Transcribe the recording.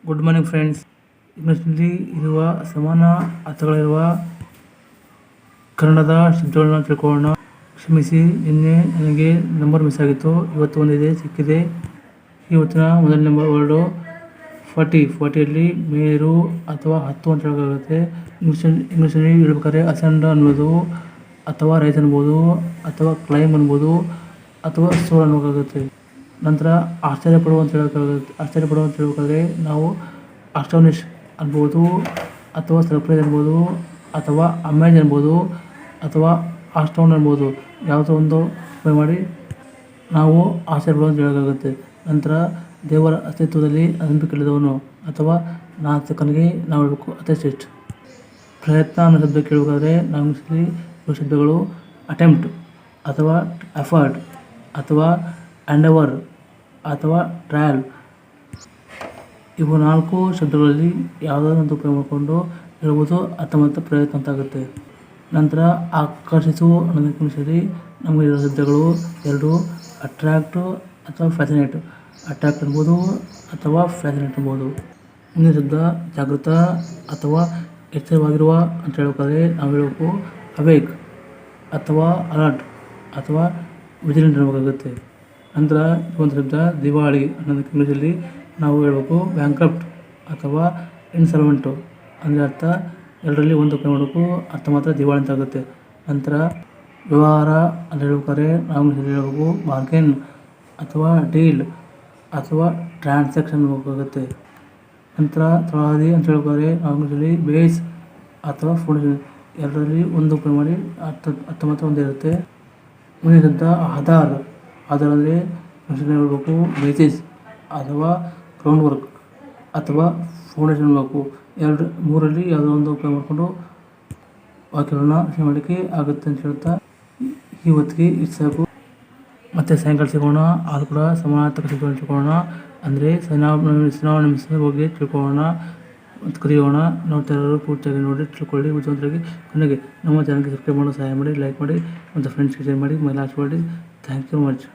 Good morning friends. ಇಂಗ್ಲಿಷ್ನಲ್ಲಿ ಇರುವ ಸಮಾನ ಅರ್ಥಗಳಿರುವ ಕನ್ನಡದ ಶಬ್ದಗಳನ್ನ ತಿಳ್ಕೊಳ್ಳೋಣ. ಕ್ಷಮಿಸಿ, ನಿನ್ನೆ ನನಗೆ ನಂಬರ್ ಮಿಸ್ ಆಗಿತ್ತು. ಇವತ್ತು ಒಂದಿದೆ, ಸಿಕ್ಕಿದೆ. ಇವತ್ತಿನ ಮೊದಲ ನಂಬರ್ ವರ್ಡು 40. 40ಯಲ್ಲಿ ಮೇರು ಅಥವಾ 10 ಅಂತ ಹೇಳೋಕ್ಕಾಗುತ್ತೆ. ಇಂಗ್ಲೀಷಲ್ಲಿ ಹೇಳ್ಬೇಕಾದ್ರೆ ಅಸೆಂಡ್ ಅನ್ಬೋದು, ಅಥವಾ ರೈಸ್ ಅನ್ಬೋದು, ಅಥವಾ ಕ್ಲೈಮ್ ಅನ್ಬೋದು, ಅಥವಾ ಸೋಲ್ ಅನ್ನೋಕ್ಕಾಗುತ್ತೆ. ನಂತರ ಆಶ್ಚರ್ಯಪಡುವ ಅಂತ ಹೇಳೋಕ್ಕಾಗುತ್ತೆ. ಆಶ್ಚರ್ಯಪಡುವ ಅಂತ ಹೇಳ್ಬೇಕಾದ್ರೆ ನಾವು ಅಸ್ಟಾನಿಶ್ ಅನ್ಬೋದು, ಅಥವಾ ಸರ್ಪ್ರೈಸ್ ಅನ್ಬೋದು, ಅಥವಾ ಅಮೇಜ್ ಅನ್ಬೋದು, ಅಥವಾ ಆಸ್ಟೌನ್ ಅನ್ಬೋದು. ಯಾವುದೋ ಒಂದು ಉಪಯೋಗ ಮಾಡಿ ನಾವು ಆಶ್ಚರ್ಯಪಡುವ ಅಂತ ಹೇಳೋಕ್ಕಾಗುತ್ತೆ. ನಂತರ ದೇವರ ಅಸ್ತಿತ್ವದಲ್ಲಿ ನಂಬಿಕೆ ಇಲ್ಲದವನು ಅಥವಾ ನಾಸ್ತಿಕನಿಗೆ ನಾವು ಹೇಳಬೇಕು ಅಥೆಯಿಸ್ಟ್. ಪ್ರಯತ್ನ ಅನ್ನೋ ಶಬ್ದ ಕೇಳಬೇಕಾದ್ರೆ ನಾವು ಇಂಗ್ಲೀಷಲ್ಲಿ ಇರುವ ಶಬ್ದಗಳು ಅಟೆಂಪ್ಟ್, ಅಥವಾ ಎಫರ್ಟ್, ಅಥವಾ ಎಂಡೆವರ್, ಅಥವಾ ಟ್ರಯಲ್. ಇವು 4 ಶಬ್ದಗಳಲ್ಲಿ ಯಾವುದಾದ್ರು ಒಂದು ಉಪಯೋಗ ಮಾಡಿಕೊಂಡು ಹೇಳ್ಬೋದು ಅಥವಾ ಪ್ರಯತ್ನ ಅಂತ ಆಗುತ್ತೆ. ನಂತರ ಆಕರ್ಷಿಸು ಅನ್ನೋದಕ್ಕೆ ಇಂಗ್ಲೀಷಲ್ಲಿ ನಮಗೆ ಇರೋ ಶಬ್ದಗಳು 2: ಅಟ್ರಾಕ್ಟು ಅಥವಾ ಫ್ಯಾಸಿನೇಟ್. ಅಟ್ರಾಕ್ಟ್ ಅನ್ಬೋದು ಅಥವಾ ಫ್ಯಾಸಿನೇಟ್ ಅನ್ಬೋದು. ಮುಂದಿನ ಶಬ್ದ ಜಾಗೃತ ಅಥವಾ ಎಚ್ಚರವಾಗಿರುವ ಅಂತ ಹೇಳ್ಬೇಕಾದ್ರೆ ನಾವು ಹೇಳಬೇಕು ಅವೇಕ್, ಅಥವಾ ಅಲರ್ಟ್, ಅಥವಾ ವಿಜಿಲೆಂಟ್ ಅನ್ನಬೇಕಾಗುತ್ತೆ. ನಂತರ ಒಂದು ಶಬ್ದ ದಿವಾಳಿ ಅನ್ನೋದಕ್ಕೆ ಇಂಗ್ಲೀಷಲ್ಲಿ ನಾವು ಹೇಳಬೇಕು ಬ್ಯಾಂಕ್ರಪ್ಟ್ ಅಥವಾ ಇನ್ಸಾಲ್ವೆಂಟು. ಅಂದರೆ ಅರ್ಥ 2ರಲ್ಲಿ ಒಂದು ಉಪಯೋಗ ಮಾಡಬೇಕು, ಅರ್ಥ ಮಾತ್ರ ದಿವಾಳಿ ಅಂತ ಆಗುತ್ತೆ. ನಂತರ ವ್ಯವಹಾರ ಅಂತ ಹೇಳ್ಬೇಕಾದ್ರೆ ನಾವು ಇಂಗ್ಲೀಷಲ್ಲಿ ಹೇಳಬೇಕು ಬಾರ್ಗೇನ್, ಅಥವಾ ಡೀಲ್, ಅಥವಾ ಟ್ರಾನ್ಸಾಕ್ಷನ್ ಅನ್ನಬೇಕಾಗುತ್ತೆ. ನಂತರ ತಳಹದಿ ಅಂತ ಹೇಳ್ಬೇಕಾದ್ರೆ ನಾವು ಇಂಗ್ಲೀಷಲ್ಲಿ ಬೇಸ್ ಅಥವಾ ಫೌಂಡೇಶನ್. 2ರಲ್ಲಿ ಒಂದು ಉಪಯೋಗ ಮಾಡಿ ಅರ್ಥ ಮಾತ್ರ ಒಂದೇ ಇರುತ್ತೆ. ಮುಂದಿನ ಶಬ್ದ ಆಧಾರ್. ಆಧಾರ್ ಅಂದರೆ ಇಂಗ್ಲೀಷಲ್ಲಿ ಹೇಳ್ಬೇಕು ಬೇಸಿಸ್, ಅಥವಾ ಗ್ರೌಂಡ್ ವರ್ಕ್, ಅಥವಾ ಫೌಂಡೇಶನ್ ಅನ್ನಬೇಕು. 3ರಲ್ಲಿ ಯಾವುದೋ ಒಂದು ಉಪಯೋಗ ಮಾಡಿಕೊಂಡು ವಾಕ್ಯಗಳನ್ನ ರಚನೆ ಮಾಡಲಿಕ್ಕೆ ಆಗುತ್ತೆ ಅಂತ ಹೇಳ್ತಾ ಇವತ್ತಿಗೆ ಇಷ್ಟು ಸಾಕು. ಮತ್ತು ಸಾಯಂಕಾಲ ಸಿಗೋಣ. ಆದರೂ ಕೂಡ ಸಮಾನಾರ್ಥಕ ಶಬ್ದಗಳನ್ನು ತಿಳ್ಕೊಳ್ಳೋಣ. ಅಂದರೆ ಸಿನಾನಿಮ್ಸ್ ಬಗ್ಗೆ ತಿಳ್ಕೊಳ್ಳೋಣ ಮತ್ತು ಕಲಿಯೋಣ. ನೋಡ್ತಾ ಇರೋರು ಪೂರ್ತಿಯಾಗಿ ನೋಡಿ ತಿಳ್ಕೊಳ್ಳಿ. ಬುದ್ಧಿವಂತರಾಗಿ ಕೊನೆಗೆ ನಮ್ಮ ಚಾನಲ್ಗೆ ಸಬ್ಸ್ಕ್ರೈಬ್ ಮಾಡೋ ಸಹಾಯ ಮಾಡಿ, ಲೈಕ್ ಮಾಡಿ ಮತ್ತು ಫ್ರೆಂಡ್ಸ್ಗೆ ಶೇರ್ ಮಾಡಿ, ಮೇಲೆ ಆಶೀರ್ವಾಡಿ. Thank you much.